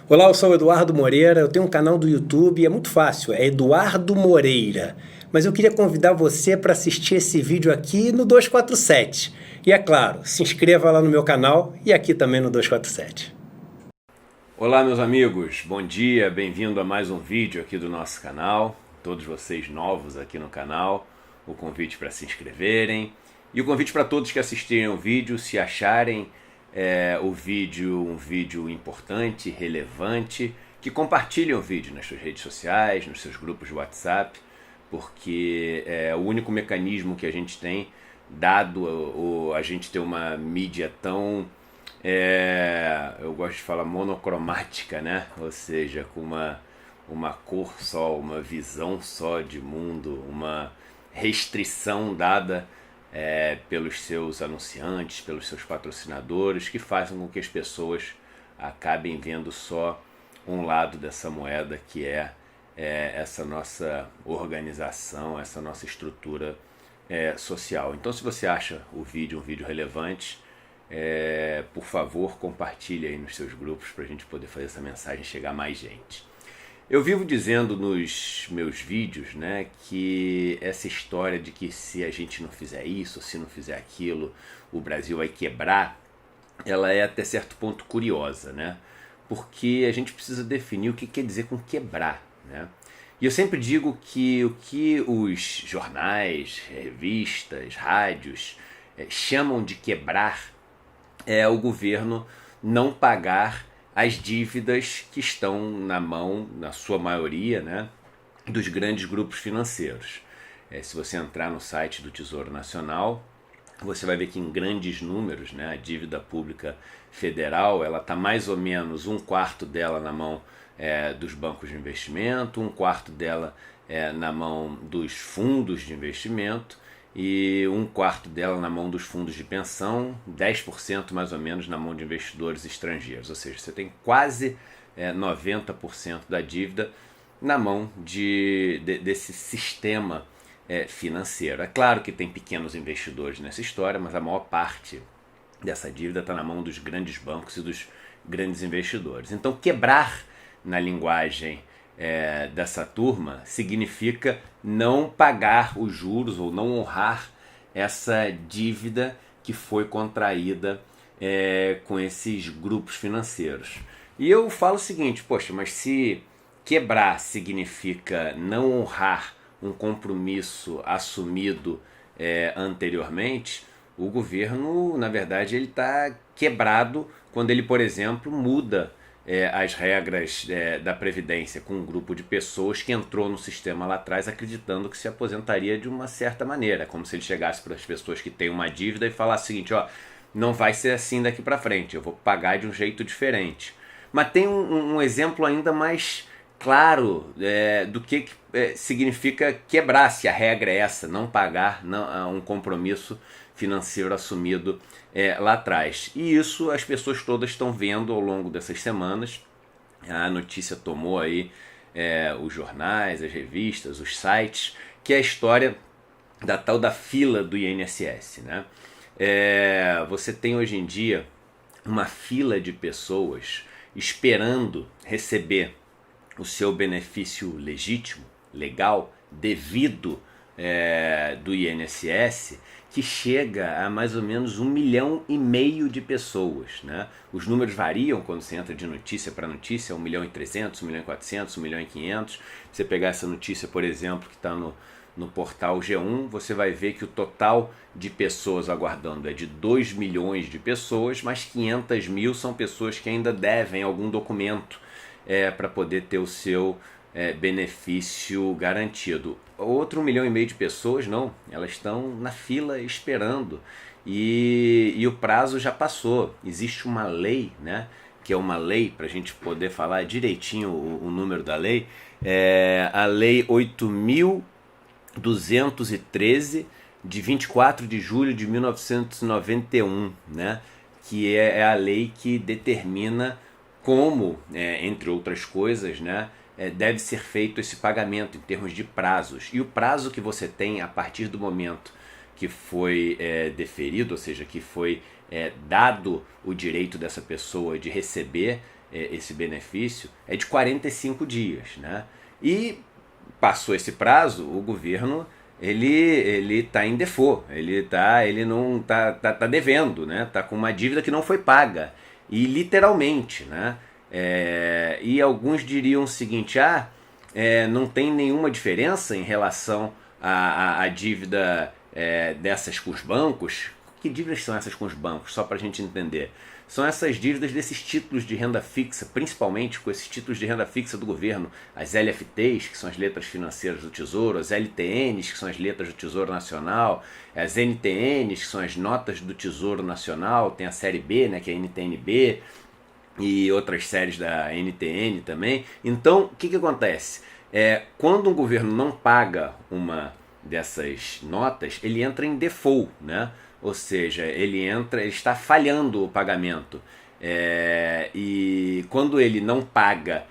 Olá, eu sou o Eduardo Moreira, eu tenho um canal do YouTube, é muito fácil, é Eduardo Moreira. Mas eu queria convidar você para assistir esse vídeo aqui no 247. E é claro, se inscreva lá no meu canal e aqui também no 247. Olá meus amigos, bom dia, bem-vindo a mais um vídeo aqui do nosso canal. Todos vocês novos aqui no canal, o convite para se inscreverem e o convite para todos que assistirem o vídeo, se acharem o vídeo um vídeo importante, relevante, que compartilhem o vídeo nas suas redes sociais, nos seus grupos de WhatsApp, porque é o único mecanismo que a gente tem, dado a gente ter uma mídia tão, eu gosto de falar monocromática, né? Ou seja, com uma cor só, uma visão só de mundo, uma restrição dada pelos seus anunciantes, pelos seus patrocinadores, que fazem com que as pessoas acabem vendo só um lado dessa moeda, que é essa nossa organização, essa nossa estrutura social. Então, se você acha o vídeo um vídeo relevante, por favor, compartilhe aí nos seus grupos para a gente poder fazer essa mensagem chegar a mais gente. Eu vivo dizendo nos meus vídeos, né, que essa história de que se a gente não fizer isso, se não fizer aquilo, o Brasil vai quebrar, ela é até certo ponto curiosa, né? Porque a gente precisa definir o que quer dizer com quebrar, né? E eu sempre digo que o que os jornais, revistas, rádios chamam de quebrar é o governo não pagar as dívidas que estão na mão, na sua maioria, né, dos grandes grupos financeiros. Se você entrar no site do Tesouro Nacional, você vai ver que em grandes números, né, a dívida pública federal ela está mais ou menos um quarto dela na mão dos bancos de investimento, um quarto dela na mão dos fundos de investimento e um quarto dela na mão dos fundos de pensão, 10% mais ou menos na mão de investidores estrangeiros. Ou seja, você tem quase 90% da dívida na mão desse sistema financeiro. É claro que tem pequenos investidores nessa história, mas a maior parte dessa dívida está na mão dos grandes bancos e dos grandes investidores. Então, quebrar na linguagem dessa turma significa não pagar os juros ou não honrar essa dívida que foi contraída com esses grupos financeiros. E eu falo o seguinte, poxa, mas se quebrar significa não honrar um compromisso assumido anteriormente, o governo, na verdade, ele está quebrado quando ele, por exemplo, muda as regras da Previdência com um grupo de pessoas que entrou no sistema lá atrás acreditando que se aposentaria de uma certa maneira, como se ele chegasse para as pessoas que têm uma dívida e falasse o seguinte, ó, não vai ser assim daqui para frente, eu vou pagar de um jeito diferente. Mas tem um exemplo ainda mais claro do que significa quebrar, se a regra é essa, não pagar um compromisso financeiro assumido lá atrás. E isso as pessoas todas estão vendo ao longo dessas semanas. A notícia tomou aí os jornais, as revistas, os sites, que é a história da tal da fila do INSS, né? Você tem hoje em dia uma fila de pessoas esperando receber o seu benefício legítimo, legal, devido do INSS, que chega a mais ou menos 1,5 milhão de pessoas, né? Os números variam quando você entra de notícia para notícia, 1.300.000, 1.400.000, 1.500.000. Você pegar essa notícia, por exemplo, que está no portal G1, você vai ver que o total de pessoas aguardando é de 2 milhões de pessoas, mas 500 mil são pessoas que ainda devem algum documento para poder ter o seu benefício garantido. Outro 1,5 milhão de pessoas não, elas estão na fila esperando e o prazo já passou. Existe uma lei, né, que é uma lei, para a gente poder falar direitinho o número da lei, a lei 8.213 de 24 de julho de 1991, né, que é a lei que determina como, entre outras coisas, né, deve ser feito esse pagamento em termos de prazos. E o prazo que você tem a partir do momento que foi deferido, ou seja, que foi dado o direito dessa pessoa de receber esse benefício é de 45 dias, né? E passou esse prazo, o governo ele está em default, ele não tá devendo, né? Tá com uma dívida que não foi paga, e literalmente, né? E alguns diriam o seguinte: não tem nenhuma diferença em relação à dívida dessas com os bancos. Que dívidas são essas com os bancos? Só para a gente entender. São essas dívidas desses títulos de renda fixa, principalmente com esses títulos de renda fixa do governo, as LFTs, que são as letras financeiras do Tesouro, as LTNs, que são as letras do Tesouro Nacional, as NTNs, que são as notas do Tesouro Nacional, tem a série B, né, que é a NTNB, e outras séries da NTN também. Então, o que acontece? Quando um governo não paga uma dessas notas, ele entra em default, né? Ou seja, ele está falhando o pagamento. E quando ele não paga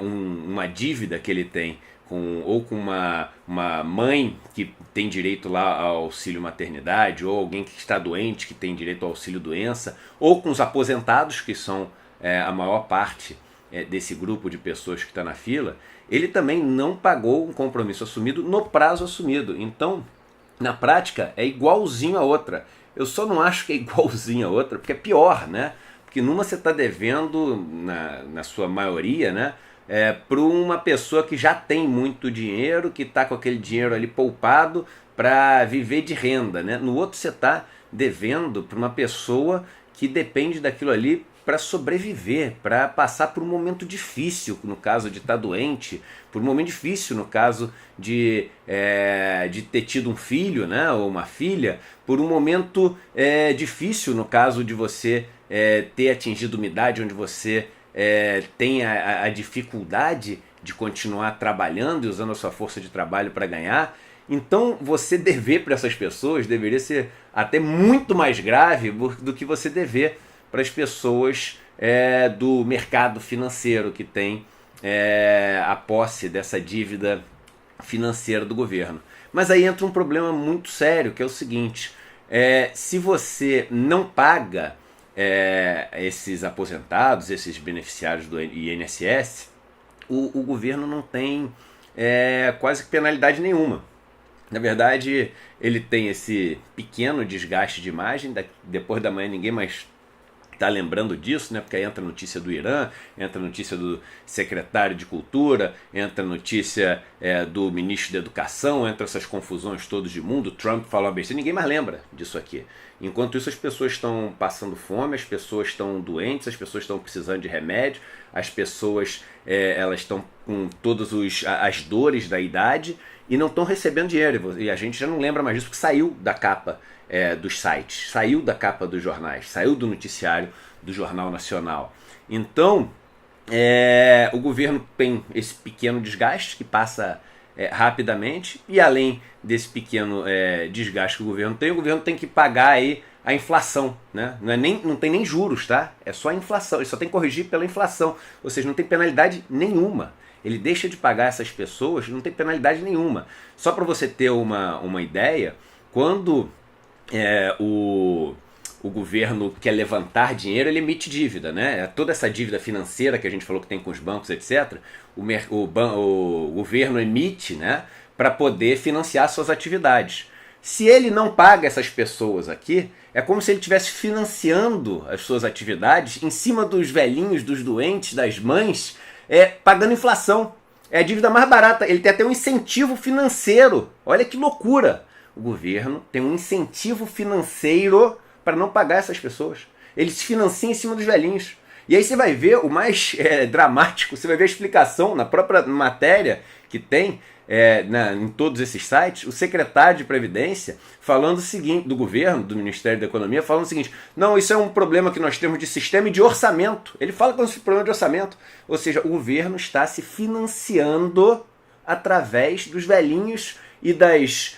uma dívida que ele tem ou com uma mãe que tem direito lá ao auxílio maternidade, ou alguém que está doente que tem direito ao auxílio doença, ou com os aposentados, que são a maior parte desse grupo de pessoas que está na fila, ele também não pagou um compromisso assumido no prazo assumido. Então, na prática, é igualzinho a outra. Eu só não acho que é igualzinho a outra, porque é pior, né? Porque numa você está devendo, na sua maioria, né? Para uma pessoa que já tem muito dinheiro, que está com aquele dinheiro ali poupado para viver de renda, né? No outro você está devendo para uma pessoa que depende daquilo ali para sobreviver, para passar por um momento difícil, no caso de estar doente, por um momento difícil no caso de ter tido um filho, né, ou uma filha, por um momento difícil no caso de você ter atingido uma idade onde você tem a dificuldade de continuar trabalhando e usando a sua força de trabalho para ganhar. Então, você dever para essas pessoas deveria ser até muito mais grave do que você dever para as pessoas do mercado financeiro que tem a posse dessa dívida financeira do governo. Mas aí entra um problema muito sério, que é o seguinte: se você não paga esses aposentados, esses beneficiários do INSS, o governo não tem quase que penalidade nenhuma. Na verdade, ele tem esse pequeno desgaste de imagem. Depois da manhã ninguém mais está lembrando disso, né? Porque aí entra a notícia do Irã, entra a notícia do secretário de Cultura, entra a notícia do ministro da Educação, entra essas confusões todas de mundo. Trump falou uma besteira, ninguém mais lembra disso aqui. Enquanto isso, as pessoas estão passando fome, as pessoas estão doentes, as pessoas estão precisando de remédio, as pessoas elas estão com todas as dores da idade e não estão recebendo dinheiro. E a gente já não lembra mais disso, porque saiu da capa dos sites, saiu da capa dos jornais, saiu do noticiário do Jornal Nacional. Então, o governo tem esse pequeno desgaste que passa rapidamente, e além desse pequeno desgaste que o governo tem que pagar aí a inflação, né? Não tem nem juros, tá? É só a inflação, ele só tem que corrigir pela inflação, ou seja, não tem penalidade nenhuma. Ele deixa de pagar essas pessoas, não tem penalidade nenhuma. Só para você ter uma ideia, quando o governo quer levantar dinheiro, ele emite dívida, né? Toda essa dívida financeira que a gente falou que tem com os bancos, etc., o governo emite, né, para poder financiar suas atividades. Se ele não paga essas pessoas aqui, é como se ele estivesse financiando as suas atividades em cima dos velhinhos, dos doentes, das mães, pagando inflação. É a dívida mais barata. Ele tem até um incentivo financeiro. Olha que loucura! O governo tem um incentivo financeiro para não pagar essas pessoas. Ele se financia em cima dos velhinhos. E aí você vai ver o mais dramático, você vai ver a explicação na própria matéria que tem em todos esses sites, o secretário de Previdência falando o seguinte, do governo, do Ministério da Economia, falando o seguinte: não, isso é um problema que nós temos de sistema e de orçamento. Ele fala que é um problema de orçamento. Ou seja, o governo está se financiando através dos velhinhos e das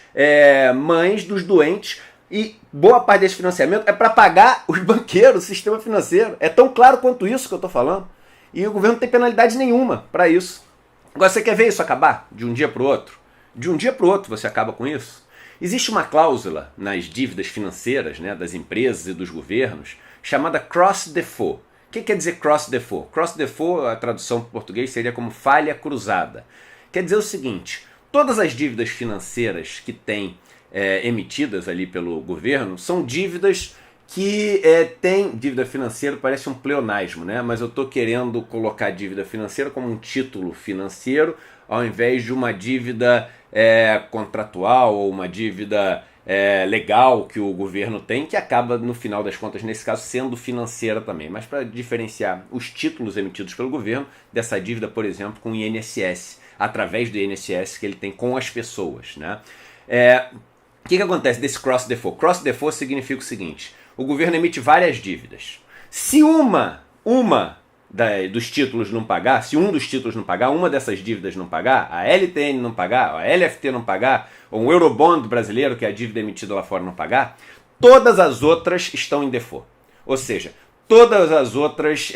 mães dos doentes, e boa parte desse financiamento é para pagar os banqueiros, o sistema financeiro. É tão claro quanto isso que eu estou falando. E o governo não tem penalidade nenhuma para isso. Agora, você quer ver isso acabar de um dia para o outro? De um dia para o outro você acaba com isso? Existe uma cláusula nas dívidas financeiras, né, das empresas e dos governos chamada cross default, O que quer dizer cross default? Cross default, a tradução para o português seria como falha cruzada. Quer dizer o seguinte, todas as dívidas financeiras que têm emitidas ali pelo governo são dívidas que tem dívida financeira, parece um pleonasmo, né? Mas eu estou querendo colocar dívida financeira como um título financeiro, ao invés de uma dívida contratual ou uma dívida legal que o governo tem, que acaba, no final das contas, nesse caso, sendo financeira também. Mas para diferenciar os títulos emitidos pelo governo dessa dívida, por exemplo, com o INSS, através do INSS que ele tem com as pessoas, né? O que acontece desse cross default? Cross default significa o seguinte: o governo emite várias dívidas. Se uma dos títulos não pagar, se um dos títulos não pagar, uma dessas dívidas não pagar, a LTN não pagar, a LFT não pagar, ou um Eurobond brasileiro, que é a dívida emitida lá fora, não pagar, todas as outras estão em default. Ou seja, todas as outras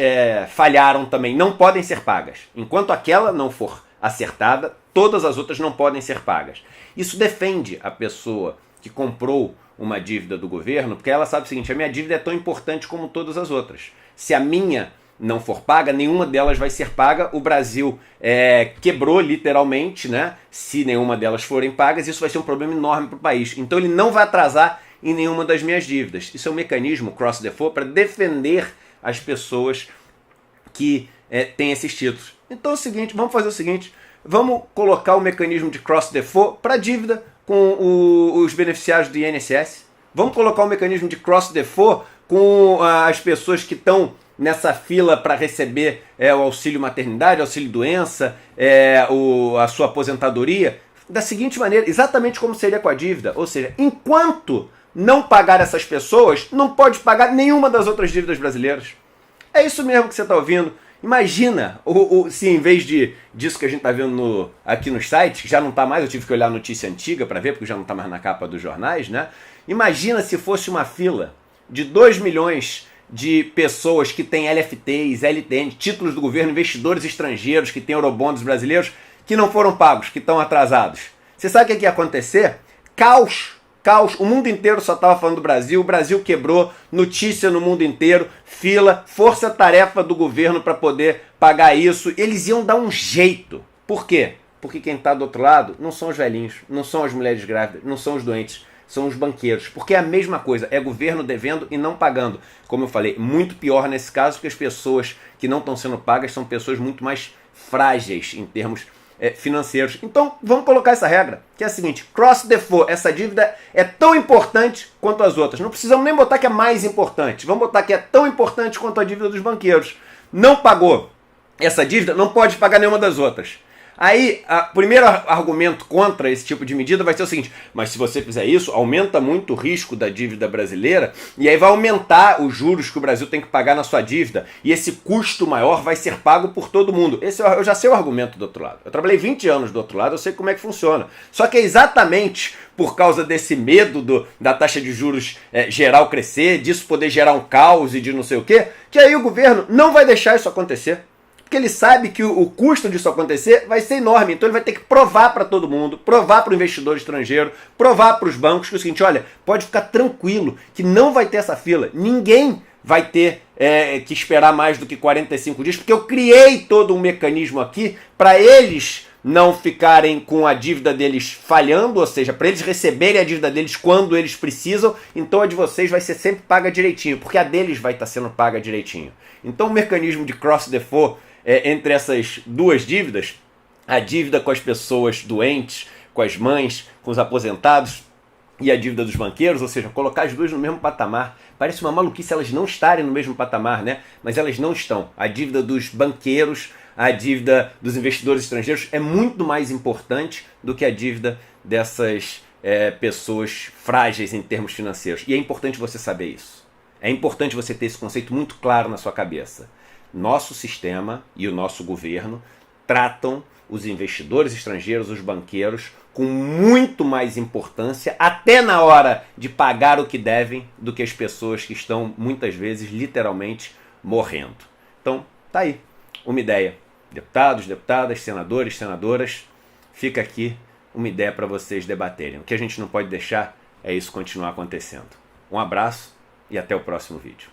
falharam também, não podem ser pagas. Enquanto aquela não for acertada, todas as outras não podem ser pagas. Isso defende a pessoa que comprou uma dívida do governo, porque ela sabe o seguinte: a minha dívida é tão importante como todas as outras. Se a minha não for paga, nenhuma delas vai ser paga. O Brasil quebrou literalmente, né? Se nenhuma delas forem pagas, isso vai ser um problema enorme para o país. Então ele não vai atrasar em nenhuma das minhas dívidas. Isso é um mecanismo cross default para defender as pessoas que têm esses títulos. Então é o seguinte, vamos fazer o seguinte: vamos colocar o mecanismo de cross default para dívida com os beneficiários do INSS. Vamos colocar o mecanismo de cross default com as pessoas que estão nessa fila para receber o auxílio maternidade, auxílio doença, a sua aposentadoria, da seguinte maneira, exatamente como seria com a dívida. Ou seja, enquanto não pagar essas pessoas, não pode pagar nenhuma das outras dívidas brasileiras. É isso mesmo que você está ouvindo. Imagina se em vez disso que a gente está vendo aqui nos sites, que já não está mais, eu tive que olhar a notícia antiga para ver, porque já não está mais na capa dos jornais, né? Imagina se fosse uma fila de 2 milhões de pessoas que têm LFTs, LTN, títulos do governo, investidores estrangeiros que têm eurobonds brasileiros, que não foram pagos, que estão atrasados. Você sabe o que ia acontecer? Caos. O mundo inteiro só estava falando do Brasil, o Brasil quebrou, notícia no mundo inteiro, fila, força-tarefa do governo para poder pagar isso. Eles iam dar um jeito. Por quê? Porque quem está do outro lado não são os velhinhos, não são as mulheres grávidas, não são os doentes, são os banqueiros. Porque é a mesma coisa, é governo devendo e não pagando. Como eu falei, muito pior nesse caso, que as pessoas que não estão sendo pagas são pessoas muito mais frágeis em termos financeiros. Então, vamos colocar essa regra, que é a seguinte: cross default, essa dívida é tão importante quanto as outras. Não precisamos nem botar que é mais importante, vamos botar que é tão importante quanto a dívida dos banqueiros. Não pagou essa dívida, não pode pagar nenhuma das outras. Aí, o primeiro argumento contra esse tipo de medida vai ser o seguinte: mas se você fizer isso, aumenta muito o risco da dívida brasileira, e aí vai aumentar os juros que o Brasil tem que pagar na sua dívida, e esse custo maior vai ser pago por todo mundo. Eu já sei o argumento do outro lado. Eu trabalhei 20 anos do outro lado, eu sei como é que funciona. Só que é exatamente por causa desse medo da taxa de juros geral crescer, disso poder gerar um caos e de não sei o quê, que aí o governo não vai deixar isso acontecer. Porque ele sabe que o custo disso acontecer vai ser enorme. Então ele vai ter que provar para todo mundo, provar para o investidor estrangeiro, provar para os bancos que é o seguinte: olha, pode ficar tranquilo que não vai ter essa fila. Ninguém vai ter que esperar mais do que 45 dias, porque eu criei todo um mecanismo aqui para eles não ficarem com a dívida deles falhando, ou seja, para eles receberem a dívida deles quando eles precisam. Então a de vocês vai ser sempre paga direitinho, porque a deles vai estar sendo paga direitinho. Então o mecanismo de cross default entre essas duas dívidas, a dívida com as pessoas doentes, com as mães, com os aposentados, e a dívida dos banqueiros, ou seja, colocar as duas no mesmo patamar. Parece uma maluquice elas não estarem no mesmo patamar, né? Mas elas não estão. A dívida dos banqueiros, a dívida dos investidores estrangeiros é muito mais importante do que a dívida dessas pessoas frágeis em termos financeiros. E é importante você saber isso. É importante você ter esse conceito muito claro na sua cabeça. Nosso sistema e o nosso governo tratam os investidores estrangeiros, os banqueiros, com muito mais importância, até na hora de pagar o que devem, do que as pessoas que estão, muitas vezes, literalmente morrendo. Então, tá aí uma ideia. Deputados, deputadas, senadores, senadoras, fica aqui uma ideia para vocês debaterem. O que a gente não pode deixar é isso continuar acontecendo. Um abraço e até o próximo vídeo.